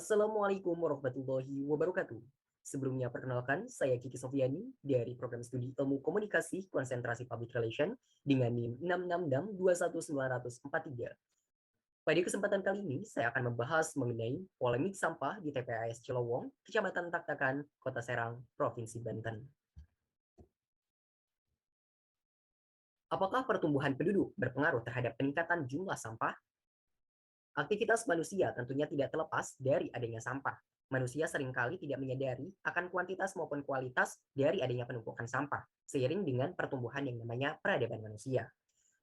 Assalamualaikum warahmatullahi wabarakatuh. Sebelumnya perkenalkan, saya Kiki Sofiani dari Program Studi Ilmu Komunikasi Konsentrasi Public Relation dengan NIM 66621943. Pada kesempatan kali ini, saya akan membahas mengenai polemik sampah di TPAS Cilowong, Kecamatan Taktakan, Kota Serang, Provinsi Banten. Apakah pertumbuhan penduduk berpengaruh terhadap peningkatan jumlah sampah? Aktivitas manusia tentunya tidak terlepas dari adanya sampah. Manusia seringkali tidak menyadari akan kuantitas maupun kualitas dari adanya penumpukan sampah, seiring dengan pertumbuhan yang namanya peradaban manusia.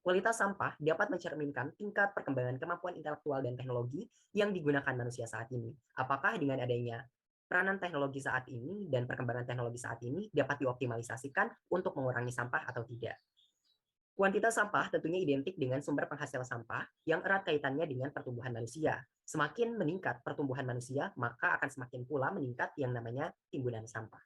Kualitas sampah dapat mencerminkan tingkat perkembangan kemampuan intelektual dan teknologi yang digunakan manusia saat ini. Apakah dengan adanya peranan teknologi saat ini dan perkembangan teknologi saat ini dapat dioptimalisasikan untuk mengurangi sampah atau tidak? Kuantitas sampah tentunya identik dengan sumber penghasil sampah yang erat kaitannya dengan pertumbuhan manusia. Semakin meningkat pertumbuhan manusia, maka akan semakin pula meningkat yang namanya timbunan sampah.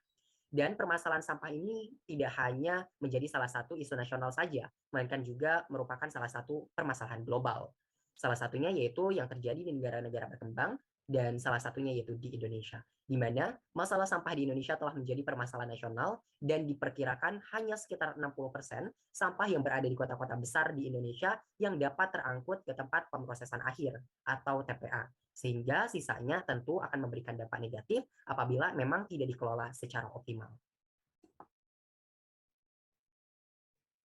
Dan permasalahan sampah ini tidak hanya menjadi salah satu isu nasional saja, melainkan juga merupakan salah satu permasalahan global. Salah satunya yaitu yang terjadi di negara-negara berkembang dan salah satunya yaitu di Indonesia, di mana masalah sampah di Indonesia telah menjadi permasalahan nasional dan diperkirakan hanya sekitar 60% sampah yang berada di kota-kota besar di Indonesia yang dapat terangkut ke tempat pemrosesan akhir atau TPA. Sehingga sisanya tentu akan memberikan dampak negatif apabila memang tidak dikelola secara optimal.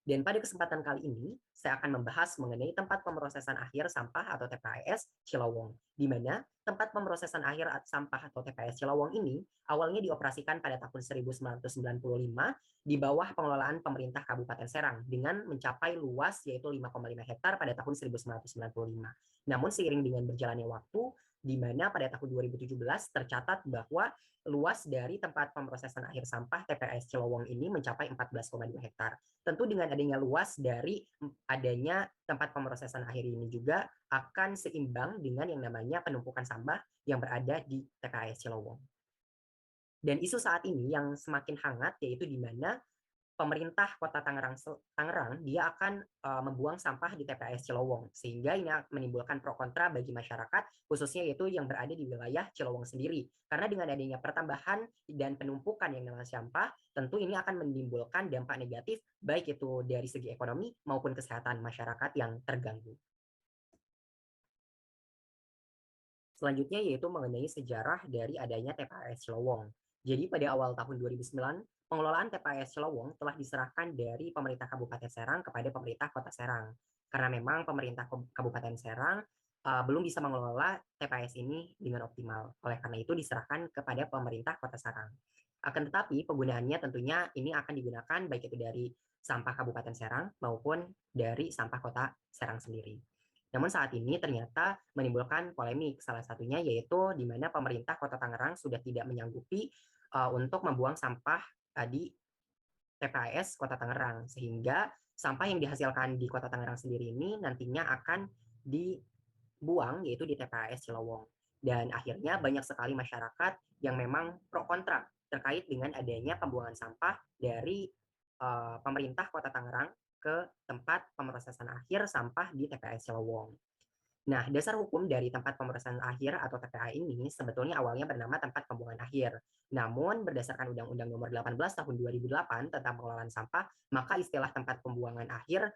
Dan pada kesempatan kali ini, saya akan membahas mengenai tempat pemrosesan akhir sampah atau TPAS Cilowong, di mana tempat pemrosesan akhir sampah atau TPAS Cilowong ini awalnya dioperasikan pada tahun 1995 di bawah pengelolaan pemerintah Kabupaten Serang dengan mencapai luas yaitu 5,5 hektar pada tahun 1995. Namun seiring dengan berjalannya waktu, di mana pada tahun 2017 tercatat bahwa luas dari tempat pemrosesan akhir sampah TPAS Cilowong ini mencapai 14,2 hektar. Tentu dengan adanya luas dari adanya tempat pemrosesan akhir ini juga akan seimbang dengan yang namanya penumpukan sampah yang berada di TKS Cilowong. Dan isu saat ini yang semakin hangat yaitu di mana pemerintah Kota Tangerang dia akan membuang sampah di TPS Cilowong sehingga ini menimbulkan pro kontra bagi masyarakat khususnya yaitu yang berada di wilayah Cilowong sendiri karena dengan adanya pertambahan dan penumpukan yang namanya sampah tentu ini akan menimbulkan dampak negatif baik itu dari segi ekonomi maupun kesehatan masyarakat yang terganggu. Selanjutnya yaitu mengenai sejarah dari adanya TPAS Cilowong. Jadi pada awal tahun 2009, pengelolaan TPAS Cilowong telah diserahkan dari pemerintah Kabupaten Serang kepada pemerintah Kota Serang. Karena memang pemerintah Kabupaten Serang belum bisa mengelola TPAS ini dengan optimal. Oleh karena itu diserahkan kepada pemerintah Kota Serang. Akan tetapi penggunaannya tentunya ini akan digunakan baik itu dari sampah Kabupaten Serang maupun dari sampah Kota Serang sendiri. Namun saat ini ternyata menimbulkan polemik, salah satunya yaitu di mana pemerintah Kota Tangerang sudah tidak menyanggupi untuk membuang sampah di TPAS Kota Tangerang, sehingga sampah yang dihasilkan di Kota Tangerang sendiri ini nantinya akan dibuang yaitu di TPAS Cilowong. Dan akhirnya banyak sekali masyarakat yang memang pro kontra terkait dengan adanya pembuangan sampah dari pemerintah Kota Tangerang ke tempat pemrosesan akhir sampah di TPA Cilowong. Nah, dasar hukum dari tempat pemrosesan akhir atau TPA ini sebetulnya awalnya bernama tempat pembuangan akhir. Namun berdasarkan Undang-Undang Nomor 18 Tahun 2008 tentang pengelolaan sampah, maka istilah tempat pembuangan akhir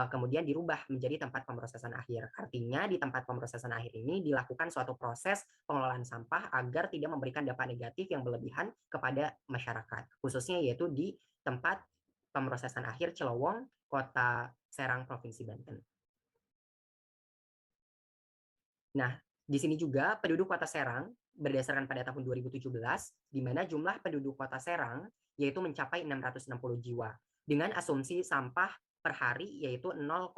kemudian dirubah menjadi tempat pemrosesan akhir. Artinya di tempat pemrosesan akhir ini dilakukan suatu proses pengelolaan sampah agar tidak memberikan dampak negatif yang berlebihan kepada masyarakat, khususnya yaitu di tempat pemrosesan akhir Cilowong, Kota Serang, Provinsi Banten. Nah, di sini juga penduduk Kota Serang berdasarkan pada tahun 2017, di mana jumlah penduduk Kota Serang yaitu mencapai 660 jiwa dengan asumsi sampah per hari yaitu 0,0025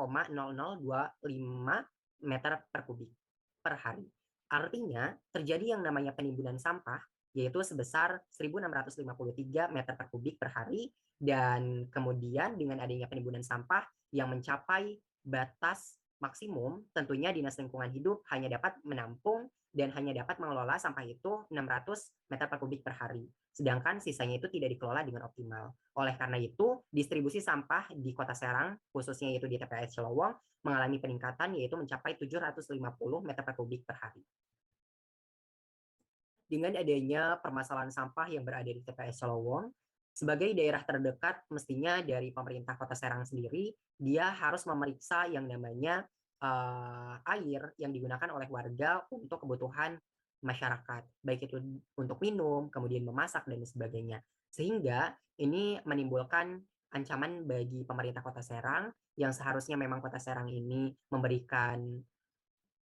meter per kubik per hari. Artinya terjadi yang namanya penimbunan sampah yaitu sebesar 1.653 meter per kubik per hari dan kemudian dengan adanya penimbunan sampah yang mencapai batas maksimum, tentunya Dinas Lingkungan Hidup hanya dapat menampung dan hanya dapat mengelola sampah itu 600 meter per kubik per hari. Sedangkan sisanya itu tidak dikelola dengan optimal. Oleh karena itu, distribusi sampah di Kota Serang, khususnya yaitu di TPS Cilowong, mengalami peningkatan yaitu mencapai 750 meter per kubik per hari. dengan adanya permasalahan sampah yang berada di TPS Celowong, sebagai daerah terdekat mestinya dari pemerintah Kota Serang sendiri, dia harus memeriksa yang namanya air yang digunakan oleh warga untuk kebutuhan masyarakat, baik itu untuk minum, kemudian memasak dan sebagainya. Sehingga ini menimbulkan ancaman bagi pemerintah Kota Serang yang seharusnya memang Kota Serang ini memberikan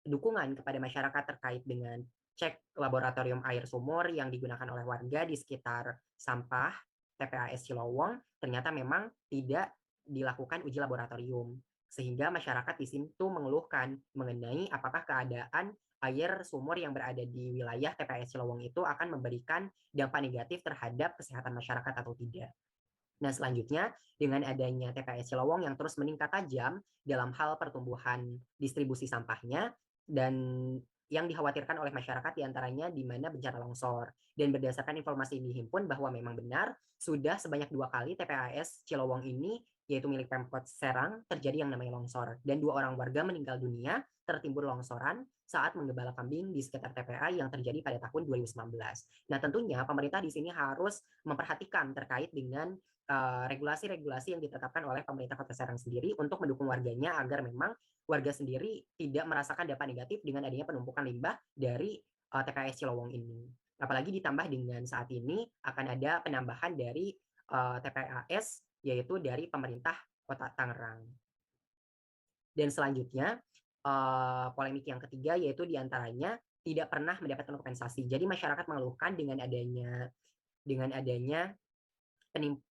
dukungan kepada masyarakat terkait dengan cek laboratorium air sumur yang digunakan oleh warga di sekitar sampah TPAS Cilowong, ternyata memang tidak dilakukan uji laboratorium. Sehingga masyarakat di sini tuh mengeluhkan mengenai apakah keadaan air sumur yang berada di wilayah TPAS Cilowong itu akan memberikan dampak negatif terhadap kesehatan masyarakat atau tidak. Nah, selanjutnya dengan adanya TPS Cilowong yang terus meningkat tajam dalam hal pertumbuhan distribusi sampahnya dan yang dikhawatirkan oleh masyarakat diantaranya di mana bencana longsor. Dan berdasarkan informasi yang dihimpun bahwa memang benar sudah sebanyak 2 kali TPAS Cilowong ini yaitu milik Pemkot Serang terjadi yang namanya longsor dan 2 orang warga meninggal dunia tertimbun longsoran saat menggembala kambing di sekitar TPA yang terjadi pada tahun 2019. Nah, tentunya pemerintah di sini harus memperhatikan terkait dengan regulasi-regulasi yang ditetapkan oleh pemerintah Kota Serang sendiri untuk mendukung warganya agar memang warga sendiri tidak merasakan dampak negatif dengan adanya penumpukan limbah dari TPS Cilowong ini. Apalagi ditambah dengan saat ini akan ada penambahan dari TPAS yaitu dari pemerintah Kota Tangerang. Dan selanjutnya polemik yang ketiga yaitu diantaranya tidak pernah mendapatkan kompensasi. Jadi masyarakat mengeluhkan dengan adanya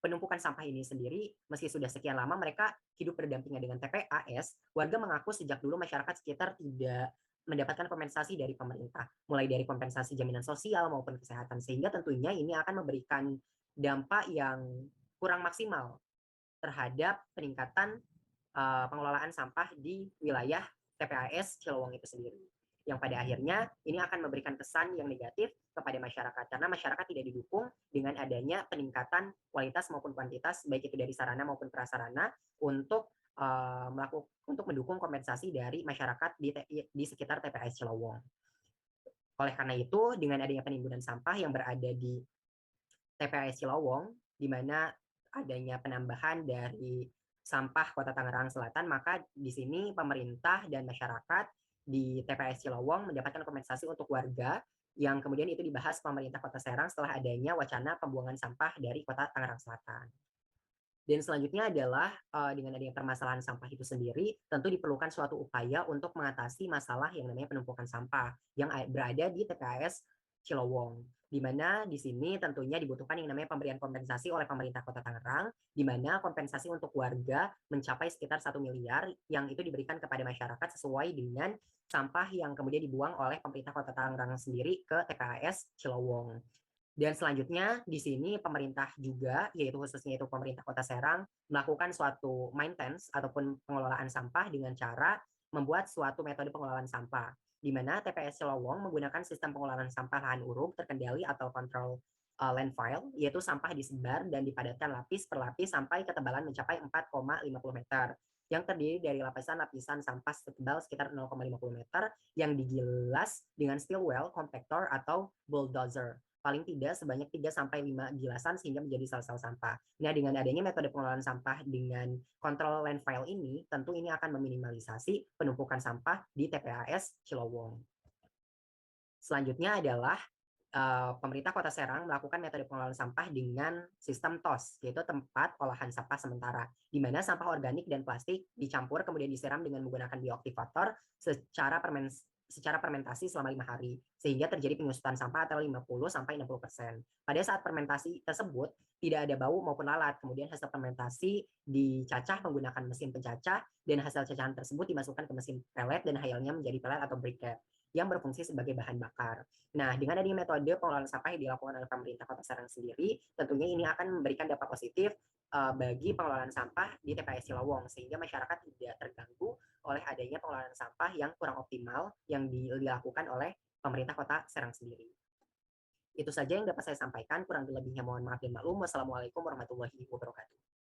penumpukan sampah ini sendiri, meski sudah sekian lama mereka hidup berdampingan dengan TPAS, warga mengaku sejak dulu masyarakat sekitar tidak mendapatkan kompensasi dari pemerintah, mulai dari kompensasi jaminan sosial maupun kesehatan, sehingga tentunya ini akan memberikan dampak yang kurang maksimal terhadap peningkatan pengelolaan sampah di wilayah TPAS Cilowong itu sendiri. Yang pada akhirnya ini akan memberikan kesan yang negatif kepada masyarakat karena masyarakat tidak didukung dengan adanya peningkatan kualitas maupun kuantitas baik itu dari sarana maupun prasarana untuk untuk mendukung kompensasi dari masyarakat di sekitar TPAS Cilowong. Oleh karena itu, dengan adanya penimbunan sampah yang berada di TPAS Cilowong, di mana adanya penambahan dari sampah Kota Tangerang Selatan, maka di sini pemerintah dan masyarakat di TPS Cilowong mendapatkan kompensasi untuk warga yang kemudian itu dibahas pemerintah Kota Serang setelah adanya wacana pembuangan sampah dari Kota Tangerang Selatan. Dan selanjutnya adalah dengan adanya permasalahan sampah itu sendiri, tentu diperlukan suatu upaya untuk mengatasi masalah yang namanya penumpukan sampah yang berada di TPAS Cilowong. Di mana di sini tentunya dibutuhkan yang namanya pemberian kompensasi oleh pemerintah Kota Tangerang, di mana kompensasi untuk warga mencapai sekitar 1 miliar yang itu diberikan kepada masyarakat sesuai dengan sampah yang kemudian dibuang oleh pemerintah Kota Tangerang sendiri ke TPAS Cilowong. Dan selanjutnya di sini pemerintah juga, yaitu khususnya itu pemerintah Kota Serang, melakukan suatu maintenance ataupun pengelolaan sampah dengan cara membuat suatu metode pengelolaan sampah, di mana TPS Cilowong menggunakan sistem pengelolaan sampah lahan uruk terkendali atau control landfill, yaitu sampah disebar dan dipadatkan lapis per lapis sampai ketebalan mencapai 4,50 meter yang terdiri dari lapisan-lapisan sampah setebal sekitar 0,50 meter yang digilas dengan steel well compactor atau bulldozer paling tidak sebanyak 3-5 gilasan sehingga menjadi sel-sel sampah. Nah, dengan adanya metode pengelolaan sampah dengan kontrol landfill ini, tentu ini akan meminimalisasi penumpukan sampah di TPAS Cilowong. Selanjutnya adalah pemerintah Kota Serang melakukan metode pengelolaan sampah dengan sistem TOS, yaitu tempat olahan sampah sementara, di mana sampah organik dan plastik dicampur kemudian disiram dengan menggunakan bioaktivator secara fermentasi selama 5 hari, sehingga terjadi penyusutan sampah atau 50-60%. Pada saat fermentasi tersebut, tidak ada bau maupun lalat, kemudian hasil fermentasi dicacah menggunakan mesin pencacah, dan hasil cacahan tersebut dimasukkan ke mesin pellet dan hasilnya menjadi pellet atau briquette yang berfungsi sebagai bahan bakar. Nah, dengan adanya metode pengelolaan sampah yang dilakukan oleh pemerintah Kota Serang sendiri, tentunya ini akan memberikan dampak positif bagi pengelolaan sampah di TPS Cilowong, sehingga masyarakat tidak terganggu oleh adanya pengelolaan sampah yang kurang optimal yang dilakukan oleh pemerintah Kota Serang sendiri. Itu saja yang dapat saya sampaikan, kurang lebihnya mohon maaf dan maklum. Wassalamualaikum warahmatullahi wabarakatuh.